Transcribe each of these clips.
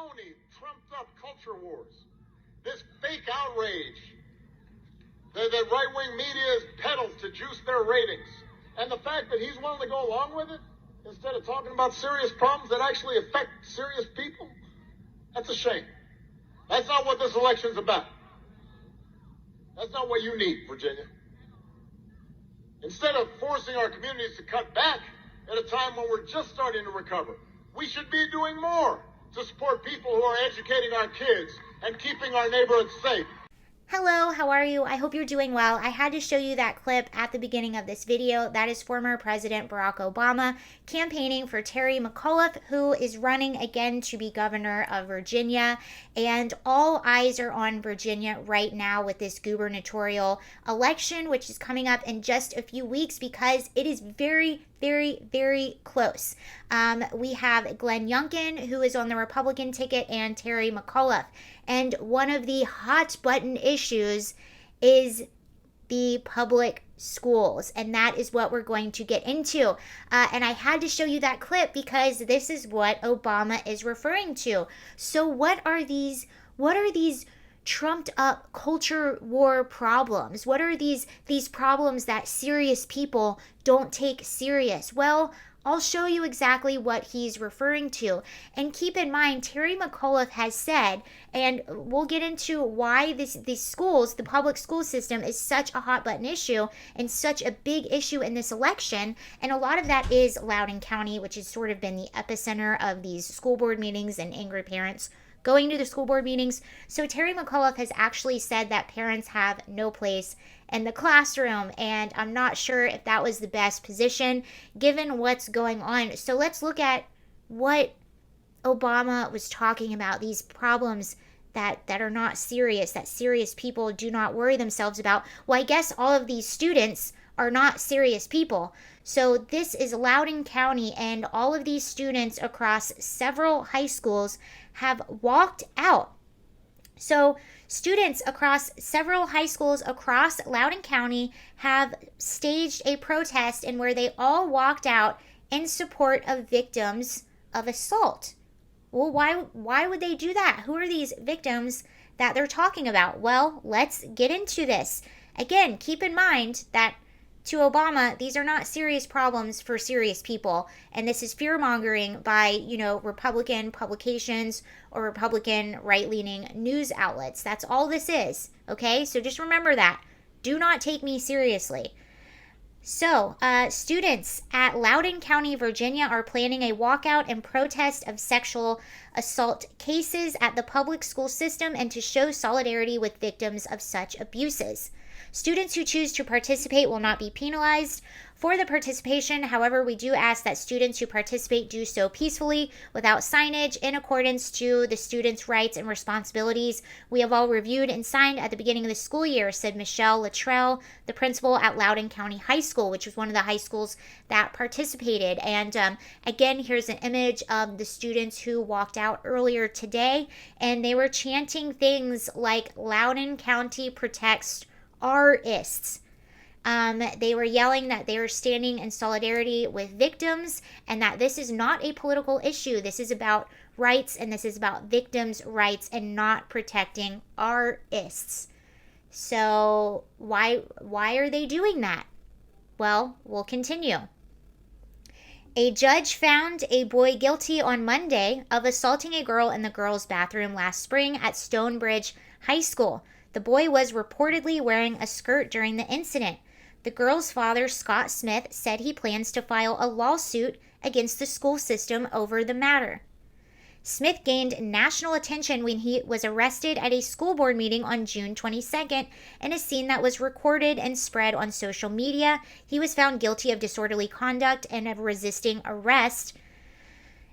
phony, trumped-up culture wars, this fake outrage that the right-wing media has peddled to juice their ratings, and the fact that he's willing to go along with it instead of talking about serious problems that actually affect serious people, that's a shame. That's not what this election's about. That's not what you need, Virginia. Instead of forcing our communities to cut back at a time when we're just starting to recover, we should be doing more to support people who are educating our kids and keeping our neighborhoods safe. Hello, how are you? I hope you're doing well. I had to show you that clip at the beginning of this video. That is former President Barack Obama campaigning for Terry McAuliffe, who is running again to be governor of Virginia. And all eyes are on Virginia right now with this gubernatorial election, which is coming up in just a few weeks because it is very, very close. We have Glenn Youngkin, who is on the Republican ticket, and Terry McAuliffe. And one of the hot button issues is the public schools. And that is what we're going to get into. And I had to show you that clip because this is what Obama is referring to. So what are these trumped up culture war problems? What are these problems that serious people don't take serious? Well, I'll show you exactly what he's referring to. And keep in mind, Terry McAuliffe has said, and we'll get into why these schools, the public school system, is such a hot button issue and such a big issue in this election. And a lot of that is Loudoun County, which has sort of been the epicenter of these school board meetings and angry parents going to the school board meetings. So Terry McAuliffe has actually said that parents have no place in the classroom, and I'm not sure if that was the best position given what's going on. So let's look at what Obama was talking about, these problems that are not serious, that serious people do not worry themselves about. Well, I guess all of these students are not serious people. So this is Loudoun County, and all of these students across several high schools have walked out. So students across several high schools across Loudoun County have staged a protest in where they all walked out in support of victims of assault. Well, why would they do that? Who are these victims that they're talking about? Well, let's get into this. Again, keep in mind that to Obama, these are not serious problems for serious people. And this is fear-mongering by, Republican publications or Republican right-leaning news outlets. That's all this is, okay? So just remember that. Do not take me seriously. So, students at Loudoun County, Virginia are planning a walkout in protest of sexual assault cases at the public school system and to show solidarity with victims of such abuses. Students who choose to participate will not be penalized for the participation. However, we do ask that students who participate do so peacefully without signage in accordance to the students' rights and responsibilities we have all reviewed and signed at the beginning of the school year, said Michelle Luttrell, the principal at Loudoun County High School, which was one of the high schools that participated. And again, here's an image of the students who walked out earlier today, and they were chanting things like Loudoun County protects artists. They were yelling that they were standing in solidarity with victims and that this is not a political issue. This is about rights, and this is about victims' rights and not protecting artists. So why are they doing that? Well, we'll continue. A judge found a boy guilty on Monday of assaulting a girl in the girls' bathroom last spring at Stonebridge High School. The boy was reportedly wearing a skirt during the incident. The girl's father, Scott Smith, said he plans to file a lawsuit against the school system over the matter. Smith gained national attention when he was arrested at a school board meeting on June 22nd in a scene that was recorded and spread on social media. He was found guilty of disorderly conduct and of resisting arrest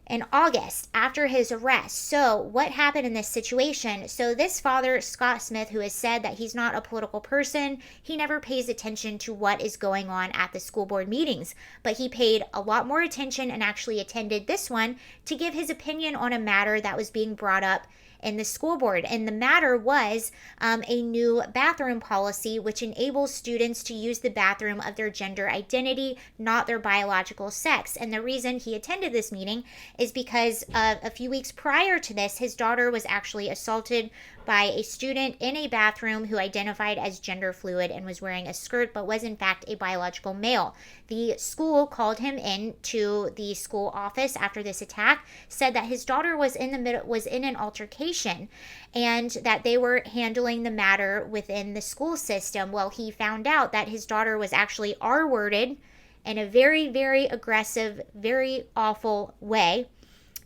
in August after his arrest. So what happened in this situation? So this father, Scott Smith, who has said that he's not a political person, he never pays attention to what is going on at the school board meetings, but he paid a lot more attention and actually attended this one to give his opinion on a matter that was being brought up in the school board. And the matter was a new bathroom policy which enables students to use the bathroom of their gender identity, not their biological sex. And the reason he attended this meeting is because a few weeks prior to this, his daughter was actually assaulted by a student in a bathroom who identified as gender fluid and was wearing a skirt but was in fact a biological male. The school called him in to the school office after this attack, said that his daughter was in an altercation and that they were handling the matter within the school system. Well, he found out that his daughter was actually R-worded in a very, very aggressive, very awful way.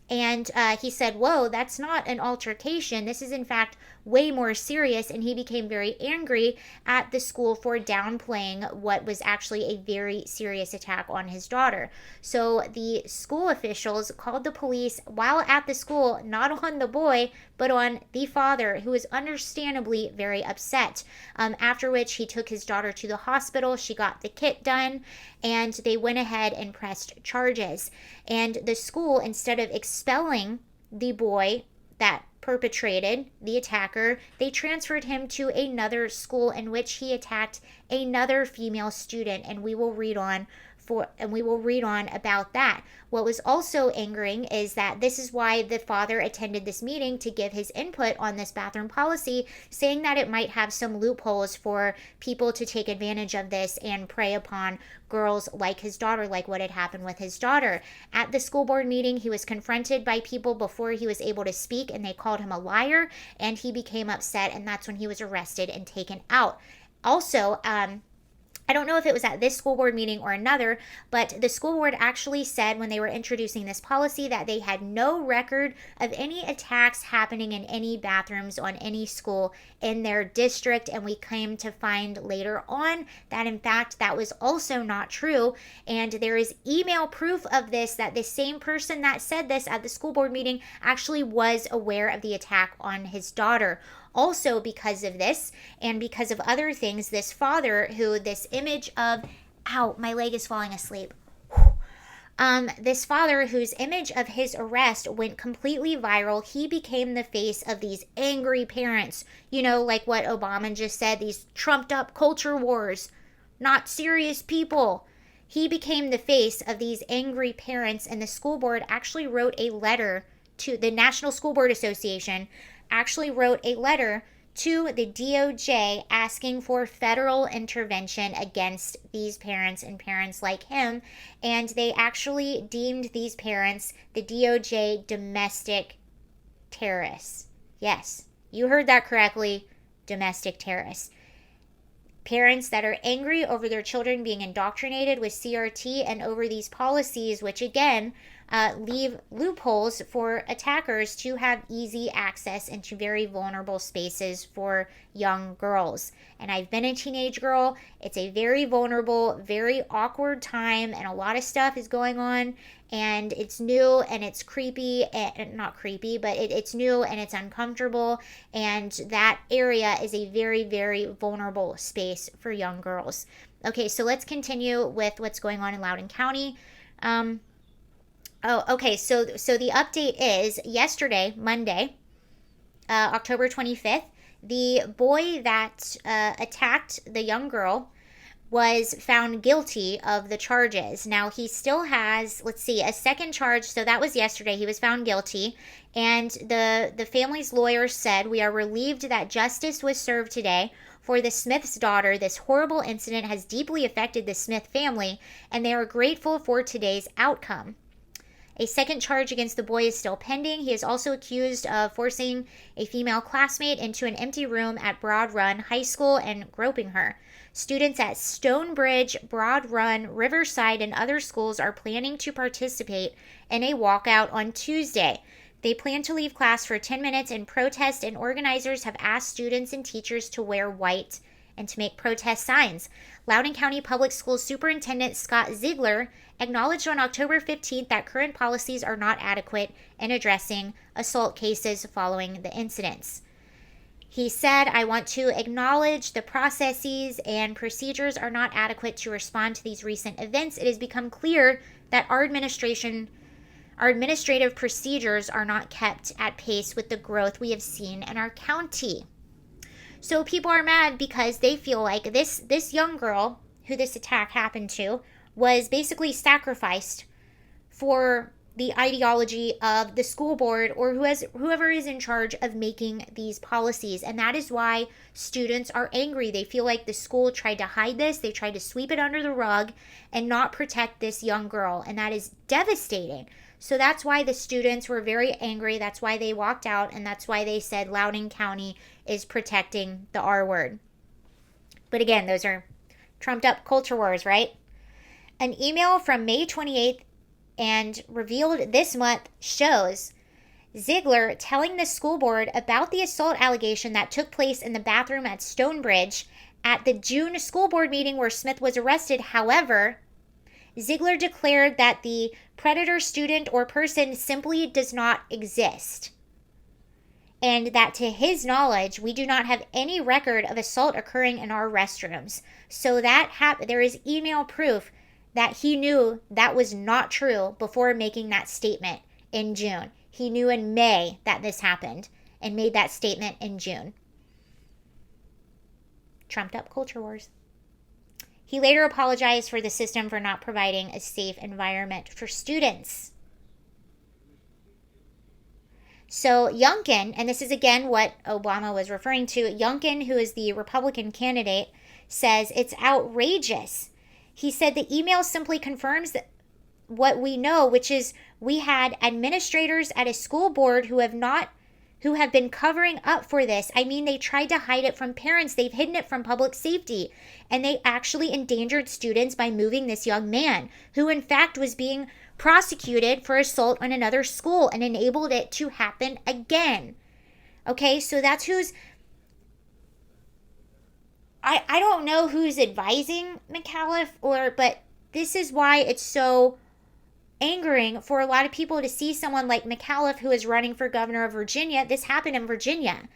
And he said, whoa, that's not an altercation. This is, in fact, way more serious. And he became very angry at the school for downplaying what was actually a very serious attack on his daughter. So the school officials called the police while at the school, not on the boy, but on the father, who was understandably very upset. After which he took his daughter to the hospital. She got the kit done, and they went ahead and pressed charges. And the school, instead of expelling the boy that perpetrated the attacker, they transferred him to another school in which he attacked another female student, and we will read on about that. What was also angering is that this is why the father attended this meeting, to give his input on this bathroom policy, saying that it might have some loopholes for people to take advantage of this and prey upon girls like his daughter, like what had happened with his daughter. At the school board meeting, he was confronted by people before he was able to speak, and they called him a liar, and he became upset, and that's when he was arrested and taken out. Also, I don't know if it was at this school board meeting or another, but the school board actually said when they were introducing this policy that they had no record of any attacks happening in any bathrooms on any school in their district. And we came to find later on that in fact that was also not true. And there is email proof of this, that the same person that said this at the school board meeting actually was aware of the attack on his daughter. Also, because of this and because of other things, this father who this image of, ow, my leg is falling asleep. This father whose image of his arrest went completely viral, he became the face of these angry parents. You know, like what Obama just said, these trumped up culture wars, not serious people. He became the face of these angry parents, and the school board actually wrote a letter to the National School Board Association, actually wrote a letter to the DOJ asking for federal intervention against these parents and parents like him. And they actually deemed these parents, the DOJ, domestic terrorists. Yes, you heard that correctly, domestic terrorists. Parents that are angry over their children being indoctrinated with CRT and over these policies, which again leave loopholes for attackers to have easy access into very vulnerable spaces for young girls. And I've been a teenage girl. It's a very vulnerable, very awkward time, and a lot of stuff is going on, and it's new and it's creepy, and not creepy, but it's new and it's uncomfortable, and that area is a very, very vulnerable space for young girls. Okay, so let's continue with what's going on in Loudoun County. Okay, so the update is yesterday, Monday, October 25th, the boy that attacked the young girl was found guilty of the charges. Now, he still has, a second charge. So that was yesterday. He was found guilty. And the family's lawyer said, "We are relieved that justice was served today for the Smith's daughter. This horrible incident has deeply affected the Smith family, and they are grateful for today's outcome." A second charge against the boy is still pending. He is also accused of forcing a female classmate into an empty room at Broad Run High School and groping her. Students at Stonebridge, Broad Run, Riverside, and other schools are planning to participate in a walkout on Tuesday. They plan to leave class for 10 minutes in protest, and organizers have asked students and teachers to wear white and to make protest signs. Loudoun County Public Schools Superintendent Scott Ziegler acknowledged on October 15th that current policies are not adequate in addressing assault cases following the incidents. He said, "I want to acknowledge the processes and procedures are not adequate to respond to these recent events. It has become clear that our administration Our administrative procedures are not kept at pace with the growth we have seen in our county. So people are mad because they feel like this young girl who this attack happened to was basically sacrificed for the ideology of the school board or whoever is in charge of making these policies. And that is why students are angry. They feel like the school tried to hide this. They tried to sweep it under the rug and not protect this young girl. And that is devastating. So that's why the students were very angry. That's why they walked out. And that's why they said Loudoun County is protecting the R word. But again, those are trumped up culture wars, right? An email from May 28th and revealed this month shows Ziegler telling the school board about the assault allegation that took place in the bathroom at Stonebridge at the June school board meeting where Smith was arrested. However, Ziegler declared that the predator student or person simply does not exist, and that to his knowledge, we do not have any record of assault occurring in our restrooms. So that there is email proof that he knew that was not true before making that statement in June. He knew in May that this happened and made that statement in June. Trumped up culture wars. He later apologized for the system for not providing a safe environment for students. So Youngkin, and this is again what Obama was referring to, Youngkin, who is the Republican candidate, says it's outrageous. He said the email simply confirms what we know, which is we had administrators at a school board who have been covering up for this. I mean, they tried to hide it from parents. They've hidden it from public safety. And they actually endangered students by moving this young man, who in fact was being prosecuted for assault on another school and enabled it to happen again. Okay, so that's who's... I don't know who's advising McAuliffe, but this is why it's so angering for a lot of people to see someone like McAuliffe, who is running for governor of Virginia. This happened in Virginia.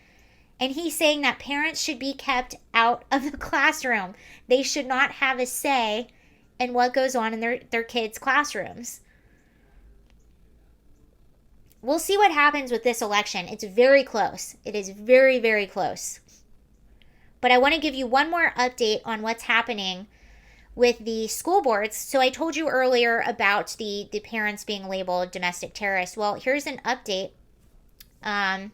And he's saying that parents should be kept out of the classroom. They should not have a say in what goes on in their kids' classrooms. We'll see what happens with this election. It's very close. It is very, very close. But I want to give you one more update on what's happening with the school boards. So I told you earlier about the parents being labeled domestic terrorists. Well, here's an update on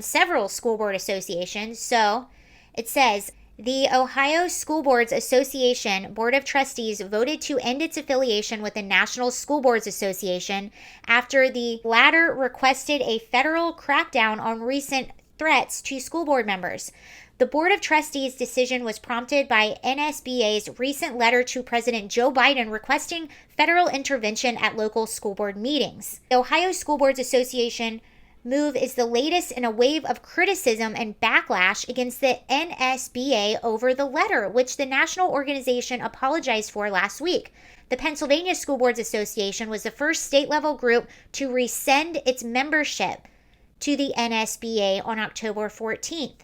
several school board associations. So it says, the Ohio School Boards Association Board of Trustees voted to end its affiliation with the National School Boards Association after the latter requested a federal crackdown on recent threats to school board members. The Board of Trustees' decision was prompted by NSBA's recent letter to President Joe Biden requesting federal intervention at local school board meetings. The Ohio School Boards Association move is the latest in a wave of criticism and backlash against the NSBA over the letter, which the national organization apologized for last week. The Pennsylvania School Boards Association was the first state-level group to rescind its membership to the NSBA on October 14th.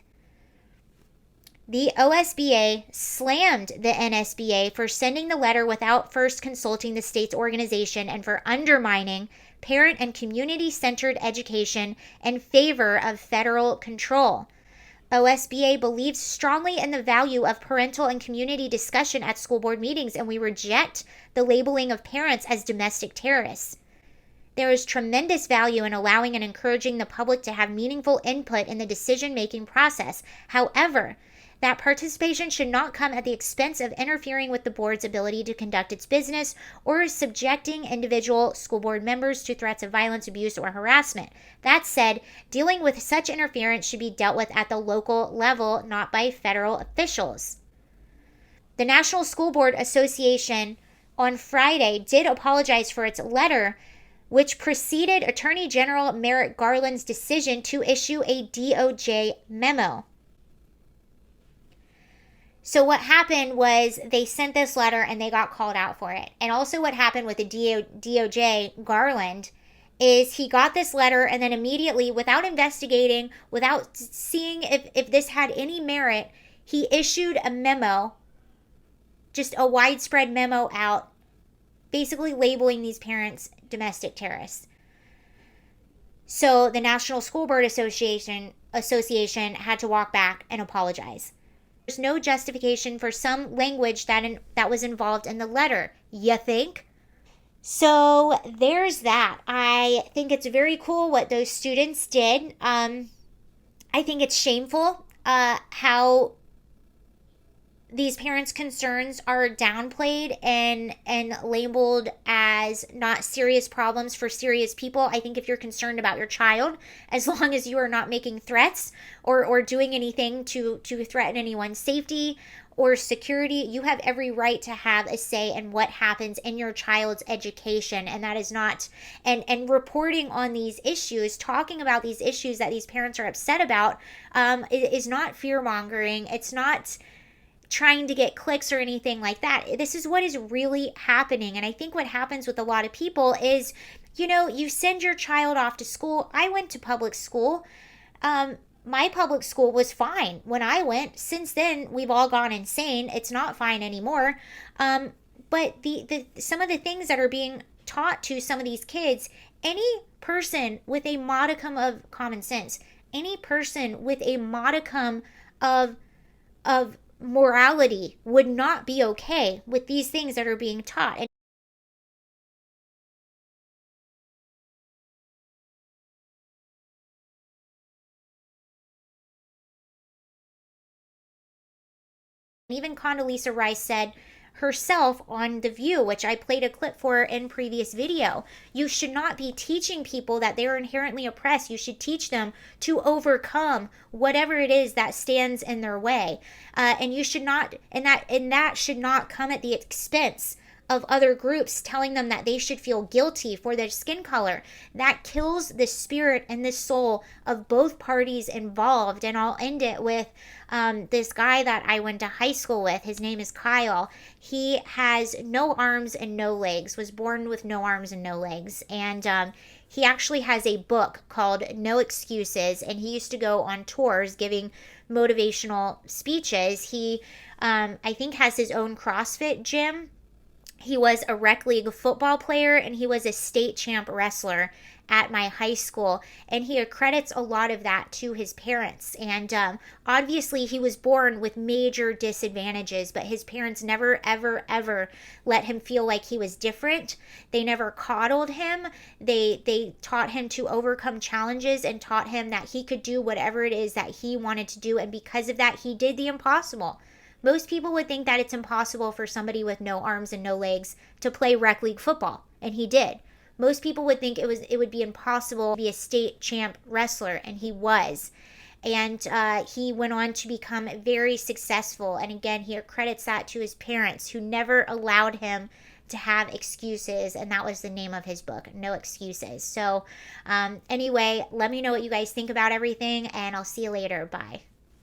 The OSBA slammed the NSBA for sending the letter without first consulting the state's organization and for undermining parent and community-centered education in favor of federal control. OSBA believes strongly in the value of parental and community discussion at school board meetings, and we reject the labeling of parents as domestic terrorists. There is tremendous value in allowing and encouraging the public to have meaningful input in the decision-making process. However, that participation should not come at the expense of interfering with the board's ability to conduct its business or subjecting individual school board members to threats of violence, abuse, or harassment. That said, dealing with such interference should be dealt with at the local level, not by federal officials. The National School Board Association on Friday did apologize for its letter, which preceded Attorney General Merrick Garland's decision to issue a DOJ memo. So what happened was they sent this letter and they got called out for it. And also what happened with the DOJ, Garland, is he got this letter and then immediately, without investigating, without seeing if this had any merit, he issued a memo, just a widespread memo out, basically labeling these parents domestic terrorists. So the National School Board Association had to walk back and apologize. There's no justification for some language that was involved in the letter. You think? So there's that. I think it's very cool what those students did. I think it's shameful how these parents' concerns are downplayed and labeled as not serious problems for serious people. I think if you're concerned about your child, as long as you are not making threats or doing anything to threaten anyone's safety or security, you have every right to have a say in what happens in your child's education. And that is not, and reporting on these issues, talking about these issues that these parents are upset about, is not fear-mongering. It's not trying to get clicks or anything like that. This is what is really happening. And I think what happens with a lot of people is, you send your child off to school. I went to public school. My public school was fine when I went. Since then, we've all gone insane. It's not fine anymore. But the some of the things that are being taught to some of these kids, any person with a modicum of common sense, any person with a modicum of morality would not be okay with these things that are being taught. And even Condoleezza Rice said herself on The View, which I played a clip for in previous video, you should not be teaching people that they're inherently oppressed. You should teach them to overcome whatever it is that stands in their way. And you should not, and that should not come at the expense of other groups telling them that they should feel guilty for their skin color. That kills the spirit and the soul of both parties involved. And I'll end it with this guy that I went to high school with. His name is Kyle. He has no arms and no legs, was born with no arms and no legs. And he actually has a book called No Excuses, and he used to go on tours giving motivational speeches. He, I think, has his own CrossFit gym. He was a rec league football player, and he was a state champ wrestler at my high school. And he accredits a lot of that to his parents. And obviously, he was born with major disadvantages, but his parents never, ever, ever let him feel like he was different. They never coddled him. They taught him to overcome challenges and taught him that he could do whatever it is that he wanted to do. And because of that, he did the impossible. Most people would think that it's impossible for somebody with no arms and no legs to play rec league football, and he did. Most people would think it would be impossible to be a state champ wrestler, and he was. And he went on to become very successful. And again, he accredits that to his parents, who never allowed him to have excuses, and that was the name of his book, No Excuses. So anyway, let me know what you guys think about everything, and I'll see you later. Bye.